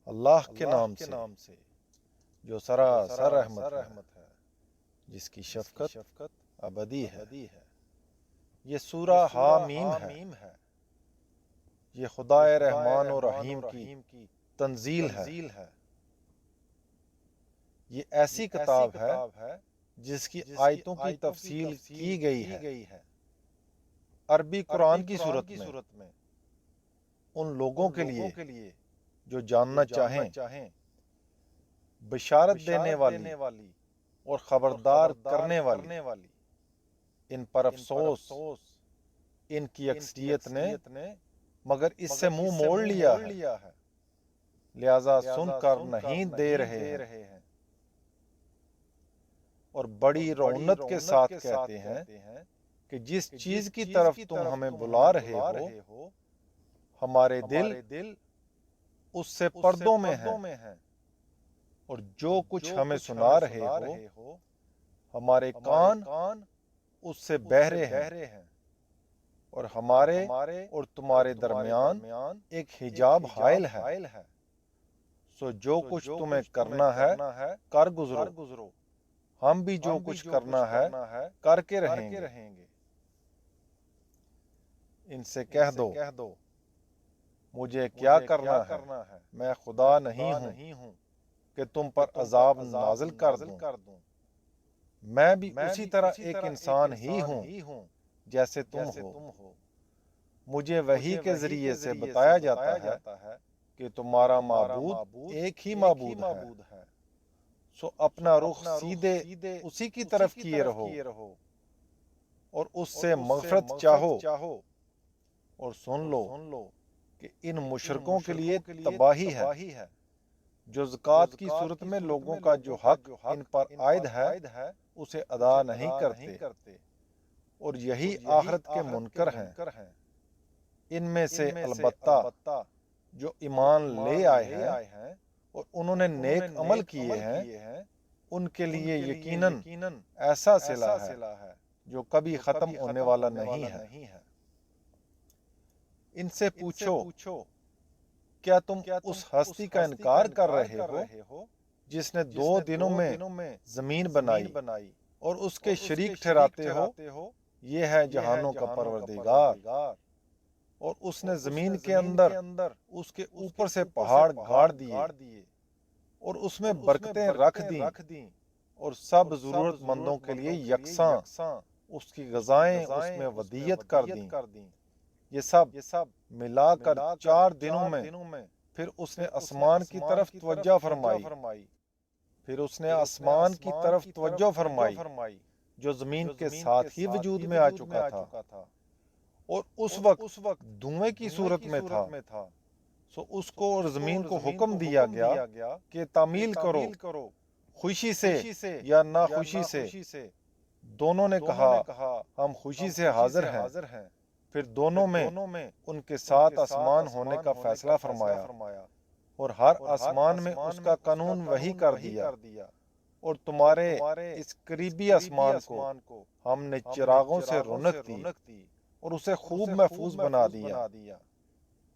اللہ کے نام سے جو سراسر رحمت ہے، جس کی شفقت ابدی ہے۔ یہ سورہ حامیم ہے۔ یہ خدائے رحمان و رحیم کی تنزیل ہے۔ یہ ایسی کتاب ہے جس کی آیتوں کی تفصیل کی گئی ہے عربی قرآن کی صورت میں ان لوگوں کے لیے جو جاننا چاہیں، بشارت دینے والی اور خبردار کرنے والی۔ ان پر افسوس ان کی اکثریت نے مگر اس سے منہ موڑ لیا ہے، لہذا سن کر نہیں دے رہے ہیں، اور بڑی رونت کے ساتھ کہتے ہیں کہ جس چیز کی طرف تم ہمیں بلا رہے ہو ہمارے دل اس سے پردوں میں ہیں، اور جو کچھ ہمیں سنا رہے ہو ہمارے کان اس سے بہرے ہیں، اور ہمارے اور تمہارے درمیان ایک حجاب حائل ہے، سو جو کچھ تمہیں کرنا ہے کر گزرو، ہم بھی جو کچھ کرنا ہے کر کے رہیں گے۔ ان سے کہہ دو مجھے کیا کرنا ہے، میں خدا نہیں ہوں کہ تم پر عذاب نازل کر دوں، میں بھی اسی طرح ایک انسان ہی ہوں جیسے تم ہو۔ مجھے وحی کے ذریعے سے بتایا جاتا ہے کہ تمہارا معبود ایک ہی معبود ہے، سو اپنا رخ سیدھے اسی کی طرف کیے رہو اور اس سے مغفرت چاہو، اور سن لو کہ ان مشرکوں کے لیے تباہی ہے جو زکوٰۃ کی صورت میں لوگوں کا جو حق ان پر عائد ہے اسے ادا نہیں کرتے، اور یہی آخرت کے منکر ہیں۔ ان میں سے البتہ جو ایمان لے آئے ہیں اور انہوں نے نیک عمل کیے ہیں ان کے لیے یقیناً ایسا صلہ ہے جو کبھی ختم ہونے والا نہیں ہے۔ ان سے پوچھو کیا تم اس ہستی کا انکار کر رہے ہو جس نے 2 دنوں میں زمین بنائی اور اس کے شریک ٹھہراتے ہو؟ یہ ہے جہانوں کا پروردگار، اور اس نے زمین کے اندر اس کے اوپر سے پہاڑ گاڑ دیے اور اس میں برکتیں رکھ دیں، اور سب ضرورت مندوں کے لیے یکساں اس کی غذائیں اس میں ودیت کر دیں۔ یہ سب ملا کر 4 دنوں میں پھر اس نے آسمان کی طرف توجہ فرمائی جو زمین کے ساتھ ہی وجود میں آ چکا تھا اور اس وقت دھوئیں کی صورت میں تھا، سو اس کو اور زمین کو حکم دیا گیا کہ تعمیل کرو، خوشی سے یا ناخوشی سے۔ دونوں نے کہا ہم خوشی سے حاضر ہیں، پھر دونوں میں ان کے ساتھ آسمان ہونے کا فیصلہ فرمایا، اور ہر آسمان میں اس کا قانون وحی کر دیا، اور تمہارے اس قریبی آسمان کو ہم نے چراغوں سے رونق دی اور اسے خوب محفوظ بنا دیا۔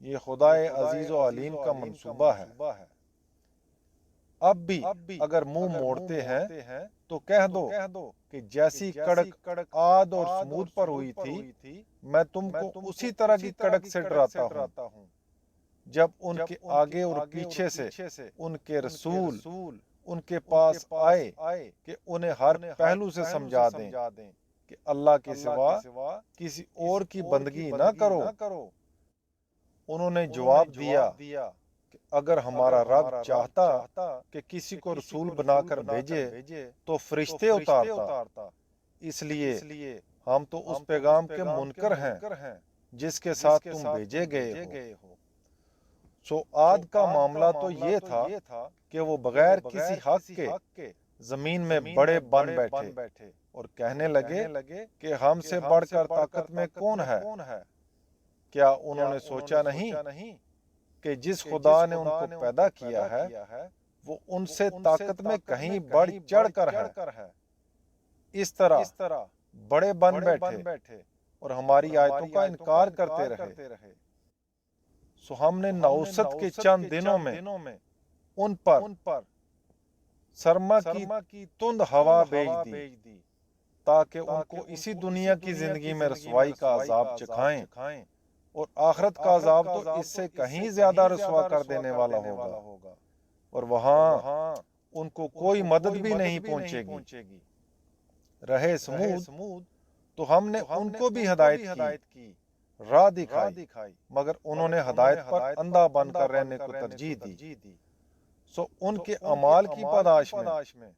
یہ خدائے عزیز و علیم کا منصوبہ ہے۔ اب بھی اگر منہ موڑتے ہیں تو کہہ دو کہ جیسی کڑک عاد اور سمود پر ہوئی تھی میں تم کو اسی طرح کی کڑک سے ڈراتا ہوں، جب ان کے آگے اور پیچھے سے ان کے رسول ان کے پاس آئے کہ انہیں ہر پہلو سے سمجھا دیں کہ اللہ کے سوا کسی اور کی بندگی نہ کرو۔ انہوں نے جواب دیا کہ اگر ہمارا رب چاہتا کہ کسی کو رسول بنا کر بھیجے تو فرشتے اتارتا، اس لیے ہم تو اس پیغام کے منکر ہیں جس کے ساتھ تم بھیجے گئے ہو۔ سو عاد کا معاملہ تو یہ تھا کہ وہ بغیر کسی حق کے زمین میں بڑے بن بیٹھے اور کہنے لگے کہ ہم سے بڑھ کر طاقت میں کون ہے؟ کیا انہوں نے سوچا نہیں کہ جس خدا نے ان کو پیدا کیا ہے وہ ان سے طاقت میں کہیں بڑھ چڑھ کر ہے؟ اس طرح بڑے بن بیٹھے اور ہماری آیتوں کا انکار کرتے رہے، سو ہم نے نوست کے چند دنوں میں ان پر سرما کی تند ہوا بھیج دی تاکہ ان کو اسی دنیا کی زندگی میں رسوائی کا عذاب چکھائیں، اور آخرت کا عذاب تو اس سے کہیں زیادہ رسوا کر دینے والا ہوگا، اور وہاں ان کو کوئی مدد بھی نہیں پہنچے گی۔ رہے سمود تو ہم نے ان کو بھی ہدایت کی، راہ دکھائی، مگر انہوں نے ہدایت پر اندھا بن کر رہنے کو ترجیح دی۔ سو ان کے اعمال کی پاداش میں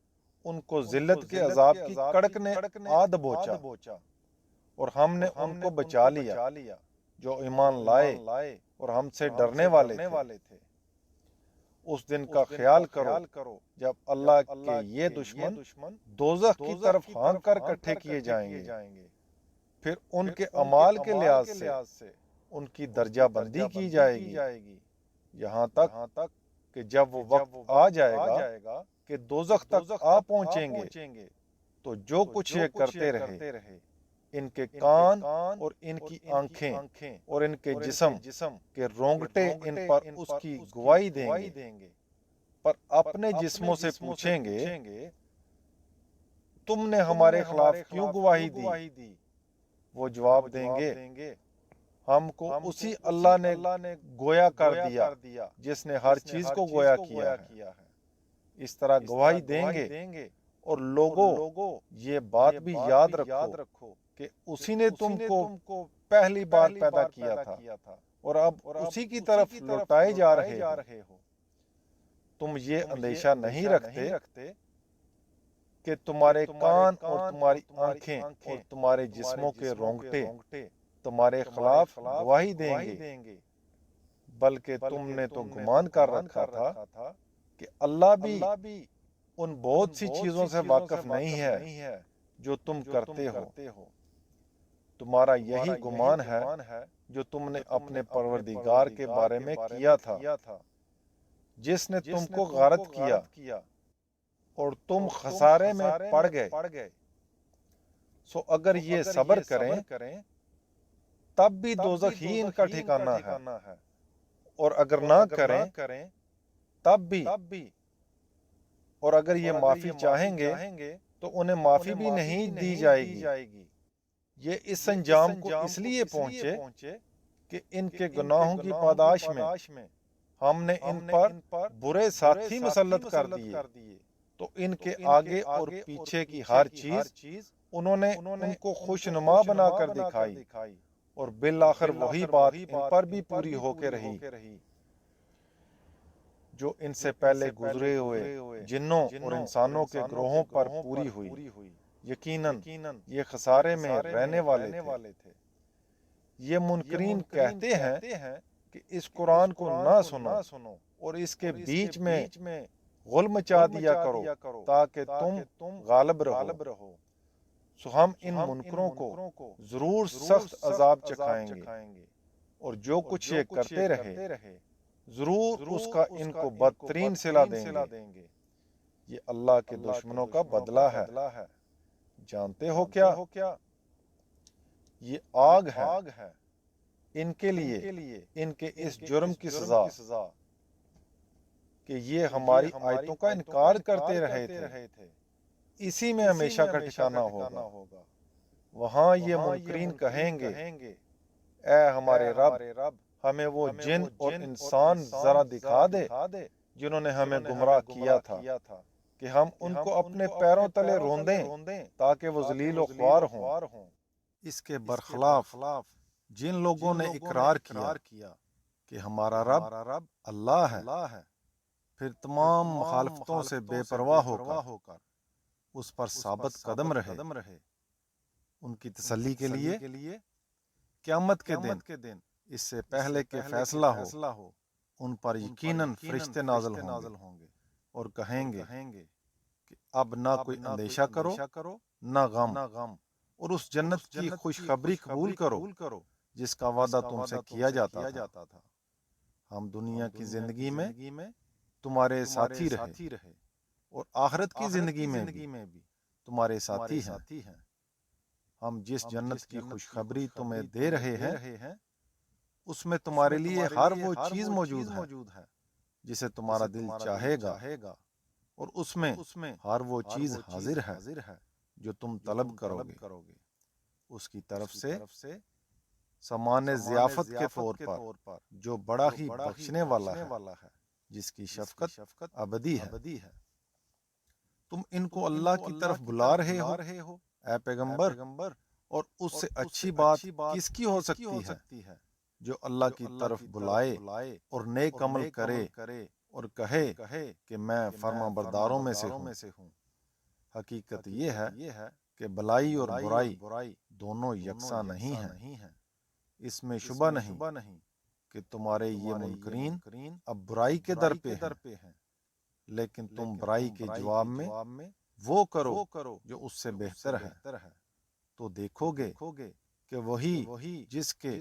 ان کو ذلت کے عذاب کی کڑک نے آ دبوچا، اور ہم نے ان کو بچا لیا جو ایمان لائے اور ہم سے ڈرنے والے تھے۔ اس دن کا خیال کرو جب اللہ کے یہ دشمن دوزخ کی طرف ہانک کر اکٹھے کیے جائیں گے، پھر ان کے اعمال کے لحاظ سے ان کی درجہ بندی کی جائے گی، یہاں تک کہ جب وہ وقت آ جائے گا کہ دوزخ تک آ پہنچیں گے تو جو کچھ یہ کرتے رہے، ان کے کان اور ان کی آنکھیں اور ان کے جسم کے رونگٹے ان پر اس کی گواہی دیں گے، پر اپنے جسموں سے پوچھیں گے تم نے ہمارے خلاف کیوں گواہی دی؟ وہ جواب دیں گے ہم کو اسی اللہ نے گویا کر دیا جس نے ہر چیز کو گویا کیا ہے۔ اس طرح گواہی دیں گے، اور لوگوں یہ بات بھی یاد رکھو کہ اسی نے تم کو پہلی بار پیدا کیا تھا اور اب اسی کی طرف لوٹائے جا رہے ہو۔ تم یہ اندیشہ نہیں رکھتے کہ تمہارے کان اور تمہاری آنکھیں اور تمہارے جسموں کے رونگٹے تمہارے خلاف گواہی دیں گے، بلکہ تم نے تو گمان کر رکھا تھا کہ اللہ بھی ان بہت سی چیزوں سے واقف نہیں ہے جو تم کرتے ہو۔ تمہارا یہی گمان ہے جو تم نے اپنے پروردگار کے بارے میں کیا تھا، جس نے تم کو غارت کیا اور تم خسارے میں پڑ گئے۔ سو اگر یہ صبر کریں تب بھی دوزخ ہی ان کا ٹھکانہ ہے، اور اگر نہ کریں تب بھی، اور اگر یہ معافی چاہیں گے تو انہیں معافی بھی نہیں دی جائے گی۔ یہ اس انجام کو اس لیے پہنچے کہ ان کے گناہوں کی پاداش میں ہم نے ان پر برے ساتھی مسلط کر دیے، تو ان کے آگے اور پیچھے کی ہر چیز انہوں نے ان کو خوشنما بنا کر دکھائی، اور بالآخر وہی بات ان پر بھی پوری ہو کے رہی جو ان سے پہلے گزرے ہوئے جنوں اور انسانوں کے گروہوں پر پوری ہوئی۔ یقیناً یہ خسارے میں رہنے والے تھے۔ یہ منکرین کہتے ہیں کہ اس قرآن کو نہ سنو اور اس کے بیچ میں غل مچا دیا کرو تاکہ تم غالب رہو۔ سو ہم ان منکروں کو ضرور سخت عذاب چکھائیں گے، اور جو کچھ یہ کرتے رہے ضرور اس کا ان کو بدترین صلہ دیں گے۔ یہ اللہ کے دشمنوں کا بدلہ ہے۔ جانتے ہو کیا؟ یہ آگ ہے ان کے لیے ان کے اس جرم کی سزا کہ یہ ہماری آیتوں کا انکار کرتے رہے تھے، اسی میں ہمیشہ کا ٹھکانہ ہوگا۔ وہاں یہ منکرین کہیں گے اے ہمارے رب، ہمیں وہ جن اور انسان ذرا دکھا دے جنہوں نے ہمیں گمراہ کیا تھا کہ ہم ان کو اپنے پیروں تلے روندیں تاکہ وہ ذلیل و خوار ہوں۔ اس کے برخلاف جن لوگوں نے اقرار کیا کہ ہمارا رب اللہ ہے، پھر تمام مخالفتوں سے بے پرواہ ہو کر اس پر ثابت قدم رہے، ان کی تسلی کے لیے قیامت کے دن اس سے پہلے کہ فیصلہ ہو ان پر یقیناً فرشتے نازل ہوں گے اور کہیں گے کہ اب نہ کوئی اندیشہ کرو نہ غم، اور اس جنت کی خوشخبری قبول کرو جس کا وعدہ تم سے کیا جاتا تھا۔ ہم دنیا کی زندگی میں تمہارے ساتھی رہے اور آخرت کی زندگی میں بھی تمہارے ساتھی ہیں۔ ہم جس جنت کی خوشخبری تمہیں دے رہے ہیں اس میں تمہارے لیے ہر وہ چیز موجود ہے جسے تمہارا دل چاہے گا، اور اس میں ہر وہ چیز حاضر ہے جو تم طلب کرو گے، اس کی طرف سے سامان ضیافت کے طور پر جو بڑا ہی بخشنے والا ہے، جس کی شفقت ابدی ہے۔ تم ان کو اللہ کی طرف بلا رہے ہو اے پیغمبر، اور اس سے اچھی بات کس کی ہو سکتی ہے جو اللہ کی طرف بلائے اور نیک عمل کرے اور کہے کہ میں فرما برداروں میں سے ہوں۔ حقیقت یہ ہے کہ بلائی اور برائی دونوں یکساں نہیں ہیں۔ اس میں شبہ نہیں کہ تمہارے یہ منکرین اب برائی کے در پہ ہیں، لیکن تم برائی کے جواب میں وہ کرو جو اس سے بہتر ہے، تو دیکھو گے کہ وہی جس کے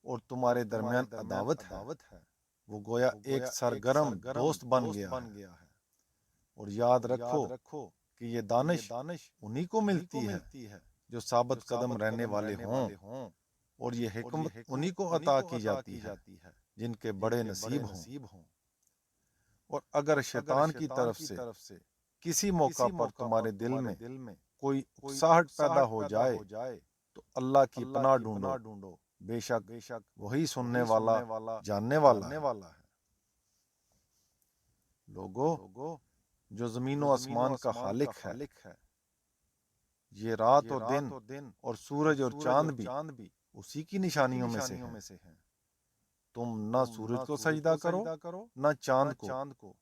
اور تمہارے درمیان عداوت ہے، وہ گویا ایک سرگرم دوست بن گیا ہے۔ اور یاد رکھو کہ یہ دانش انہی کو ملتی ہے جو ثابت قدم رہنے والے ہوں، اور یہ حکمت انہی کو عطا کی جاتی ہے جن کے بڑے نصیب ہوں۔ اور اگر شیطان کی طرف سے کسی موقع پر تمہارے دل میں کوئی اکساہٹ پیدا ہو جائے تو اللہ کی پناہ ڈھونڈو، بے شک وہی سننے والا جاننے والا ہے۔ لوگو، جو زمین و آسمان کا خالق ہے، یہ رات اور دن اور سورج اور چاند بھی اسی کی نشانیوں میں سے ہیں۔ تم نہ سورج کو سجدہ کرو نہ چاند کو،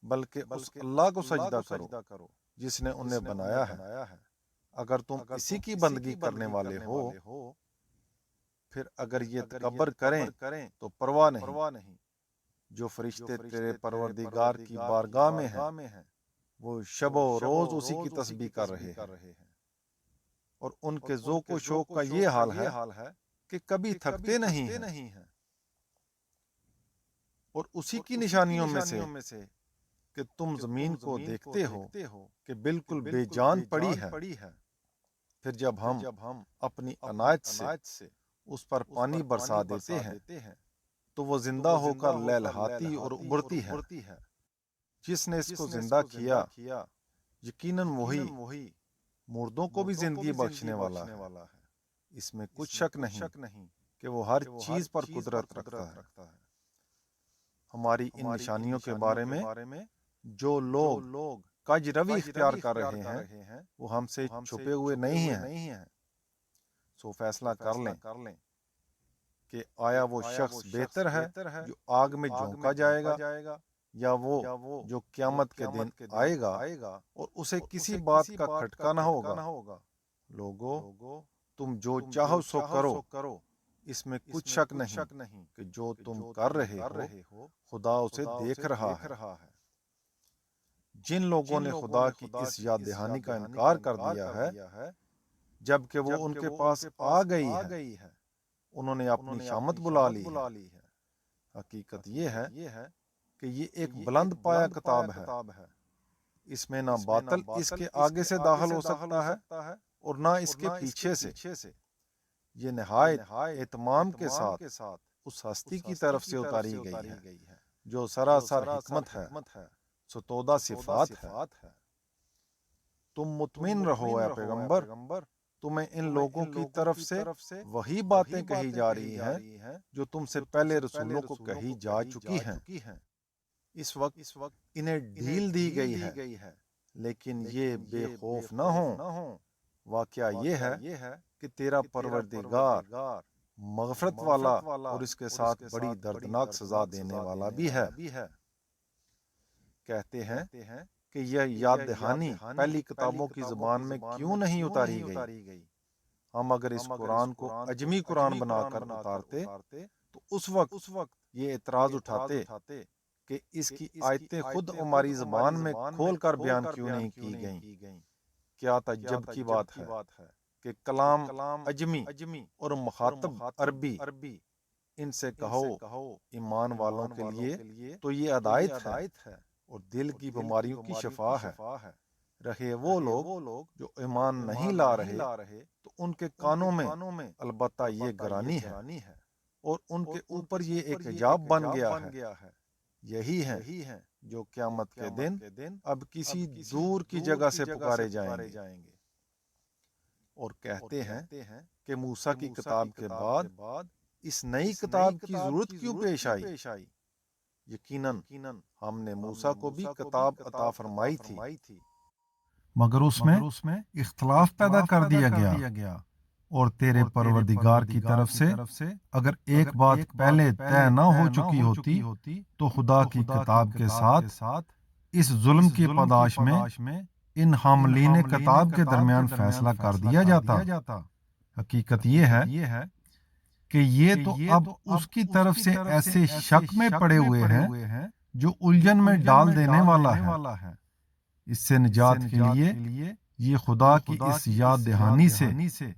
بلکہ اس اللہ کو سجدہ کرو جس نے انہیں بنایا ہے۔ اگر تم اسی کی بندگی کرنے والے ہو، پھر اگر یہ تکبر کریں تو پرواہ نہیں۔ جو فرشتے تیرے پروردگار کی بارگاہ میں ہیں، وہ شب و روز اسی کی تسبیح کر رہے ہیں، اور ان کے ذوق و شوق کا یہ حال ہے کہ کبھی تھکتے نہیں ہیں۔ اور اسی کی نشانیوں میں سے کہ تم زمین کو دیکھتے ہو کہ بالکل بے جان پڑی ہے، پھر جب ہم اپنی عنایت سے اس پر پانی برسا دیتے ہیں تو وہ زندہ ہو کر لہلہاتی اور ابھرتی ہے۔ جس نے اس کو زندہ کیا، یقیناً وہی مردوں کو بھی زندگی بخشنے والا ہے۔ اس میں کچھ شک نہیں کہ وہ ہر چیز پر قدرت رکھتا ہے۔ ہماری ان نشانیوں کے بارے میں جو لوگ کج روی اختیار کر رہے ہیں، وہ ہم سے چھپے ہوئے نہیں ہیں۔ سو فیصلہ کر لیں کہ آیا وہ شخص بہتر ہے جو آگ میں جھونکا جائے گا، یا وہ جو قیامت کے دن آئے گا اور اسے کسی بات کا کھٹکا نہ ہوگا۔ لوگو، تم جو چاہو سو کرو، اس میں کچھ شک نہیں کہ جو تم کر رہے ہو خدا اسے دیکھ رہا ہے۔ جن لوگوں نے خدا کی اس یاد دہانی کا انکار کر دیا ہے جبکہ وہ ان کے پاس آ گئی ہے، انہوں نے اپنی شامت بلا لی ہے۔ حقیقت یہ ہے کہ یہ ایک بلند پایہ کتاب ہے، اس میں نہ باطل اس کے آگے سے داخل ہو سکتا ہے اور نہ اس کے پیچھے سے۔ یہ نہایت اہتمام کے ساتھ اس ہستی کی طرف سے اتاری گئی ہے جو سراسر حکمت ہے، ستودہ صفات ہے۔ تم مطمئن رہو اے پیغمبر، تمہیں ان لوگوں کی طرف سے وہی باتیں کہی جا رہی ہیں جو تم سے پہلے رسولوں کو کہی جا چکی ہیں۔ اس وقت انہیں ڈھیل دی گئی ہے، لیکن یہ بے خوف نہ ہوں۔ واقعہ یہ ہے کہ تیرا پروردگار مغفرت والا اور اس کے ساتھ بڑی دردناک سزا دینے والا بھی ہے۔ کہتے ہیں کہ یہ یاد دہانی پہلی کتابوں کی زبان میں کیوں نہیں اتاری گئی؟ ہم اگر اس قرآن کو عجمی قرآن بنا کر اتارتے تو اس وقت یہ اعتراض اٹھاتے کہ اس کی آیتیں خود ہماری زبان میں کھول کر بیان کیوں نہیں کی گئیں۔ کیا تعجب کی بات ہے کہ کلام عجمی اور مخاطب عربی۔ ان سے کہو ایمان والوں کے لیے تو یہ ہدایت ہے اور دل کی بیماریوں کی شفا ہے۔ رہے وہ لوگ جو ایمان نہیں لا رہے تو ان کے کانوں میں البتہ یہ گرانی ہے، اور ان کے اوپر یہ ایک حجاب بن گیا ہے۔ یہی ہیں جو قیامت کے دن اب کسی دور کی جگہ سے پکارے جائیں گے اور کہتے ہیں کہ موسیٰ کی کتاب کے بعد اس نئی کتاب کی ضرورت کیوں پیش آئی؟ یقیناً ہم نے موسیٰ کو بھی کتاب عطا فرمائی تھی، مگر اس میں اختلاف پیدا کر دیا گیا، اور تیرے پروردگار کی طرف سے اگر ایک بات پہلے طے نہ ہو چکی ہوتی تو خدا کی کتاب کے ساتھ اس ظلم کی پاداش میں ان حاملین کتاب کے درمیان فیصلہ کر دیا جاتا۔ حقیقت یہ ہے کہ یہ تو اب اس کی طرف سے ایسے شک میں پڑے ہوئے ہیں جو الجھن میں ڈال دینے والا ہے۔ اس سے نجات کے لیے یہ خدا کی اس یاد دہانی سے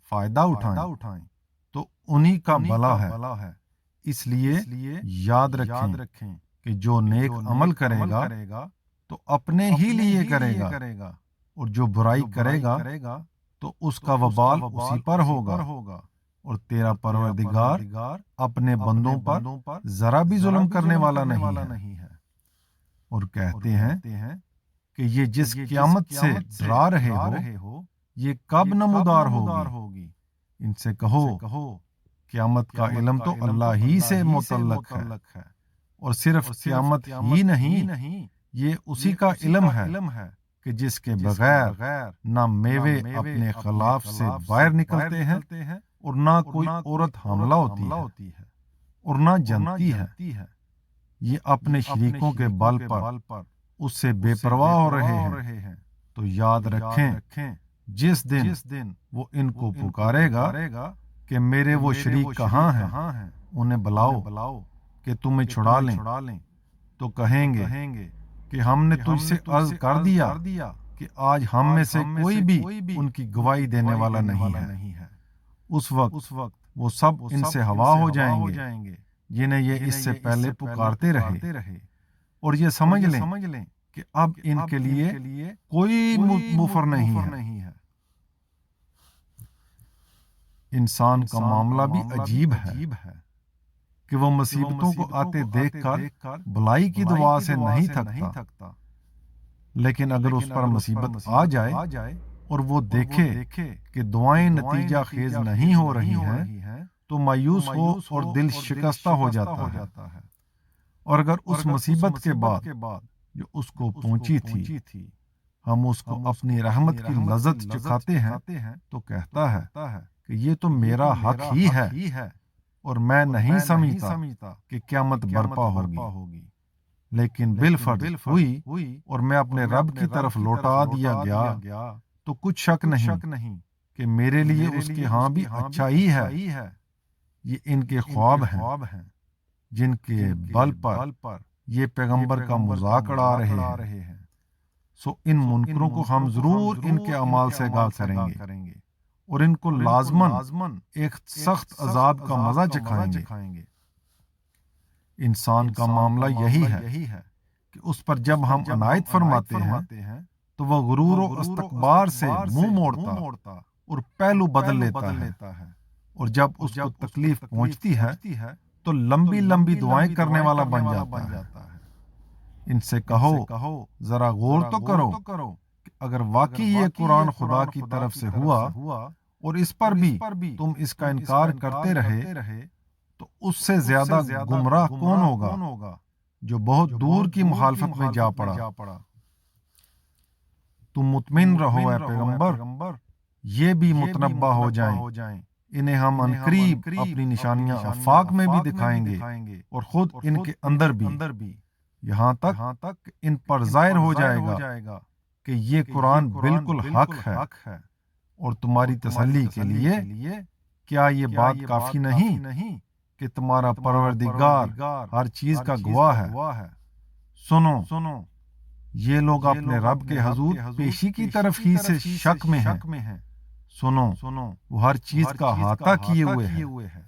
فائدہ اٹھائیں تو انہی کا بھلا ہے۔ اس لیے یاد رکھیں کہ جو نیک عمل کرے گا تو اپنے ہی لیے کرے گا، اور جو برائی کرے گا تو اس کا وبال اسی پر ہوگا، اور تیرا پروردگار اپنے بندوں پر ذرا بھی ظلم کرنے والا نہیں ہے۔ اور کہتے ہیں کہ یہ جس قیامت سے ڈرا رہے ہو یہ کب نمودار ہوگی؟ ان سے کہو قیامت کا علم تو اللہ ہی سے متعلق ہے، اور صرف قیامت ہی نہیں، یہ اسی کا علم ہے کہ جس کے بغیر نہ میوے اپنے خلاف سے باہر نکلتے ہیں، اور نہ کوئی عورت حاملہ ہوتی ہے اور نہ جنتی ہے۔ یہ اپنے شریکوں کے بل پر اس سے بے پرواہ ہو رہے ہیں۔ تو یاد رکھیں جس دن وہ ان کو پکارے گا کہ میرے وہ شریک کہاں ہیں، انہیں بلاؤ کہ تمہیں چھڑا لیں، تو کہیں گے کہ ہم نے تجھ سے عرض کر دیا کہ آج ہم میں سے کوئی بھی ان کی گواہی دینے والا نہیں ہے۔ اس وقت وہ سب ان سے ہوا ہو جائیں گے جنہیں یہ اس سے پہلے پکارتے رہے، اور یہ سمجھ لیں کہ اب ان کے لیے کوئی مفر نہیں ہے۔ انسان کا معاملہ بھی عجیب ہے کہ وہ مصیبتوں کو آتے دیکھ کر بھلائی کی دعا سے نہیں تھکتا، لیکن اگر اس پر مصیبت آ جائے اور وہ دیکھے کہ دعائیں نتیجہ خیز نہیں ہو رہی ہیں تو مایوس ہو اور دل شکستہ ہو جاتا ہے۔ اور اگر اس مصیبت کے بعد جو اس کو پہنچی تھی ہم اس کو اپنی رحمت کی لذت چکھاتے ہیں تو کہتا ہے کہ یہ تو میرا حق ہی ہے، اور میں نہیں سمجھتا کہ قیامت برپا ہوگی، لیکن بالفرض ہوئی اور میں اپنے رب کی طرف لوٹا دیا گیا تو کچھ شک نہیں کہ میرے لیے اس کے ہاں بھی اچھا ہی ہے۔ یہ ان کے خواب ہیں جن کے بل پر یہ پیغمبر کا مذاق اڑا رہے ہیں، سو ان منکروں کو ہم ضرور ان کے اعمال سے گاہ کریں گے اور ان کو لازماً ایک سخت عذاب کا مزہ چکھائیں گے۔ انسان کا معاملہ یہی ہے کہ اس پر جب ہم عنایت فرماتے ہیں تو وہ غرور و استکبار سے منہ موڑتا اور پہلو بدل لیتا ہے، اور جب اس کو تکلیف پہنچتی ہے تو لمبی دعائیں کرنے والا بن جاتا ہے۔ ان سے کہو ذرا غور تو کرو کہ اگر واقعی یہ قرآن خدا کی طرف سے ہوا اور اس پر بھی تم اس کا انکار کرتے رہے تو اس سے زیادہ گمراہ کون ہوگا جو بہت دور کی مخالفت میں جا پڑا۔ تم مطمئن رہو اے پیغمبر، یہ بھی متنبہ ہو جائیں، انہیں ہم عنقریب اپنی نشانیاں آفاق میں بھی دکھائیں گے اور خود ان کے اندر بھی، یہاں تک ان پر ظاہر ہو جائے گا کہ یہ قرآن بالکل حق ہے۔ اور تمہاری تسلی کے لیے کیا یہ بات کافی نہیں کہ تمہارا پروردگار ہر چیز کا گواہ ہے؟ سنو، یہ لوگ اپنے رب کے حضور پیشی کی طرف ہی سے شک میں ہیں۔ سنو، وہ ہر چیز کا احاطہ کیے ہوئے ہے۔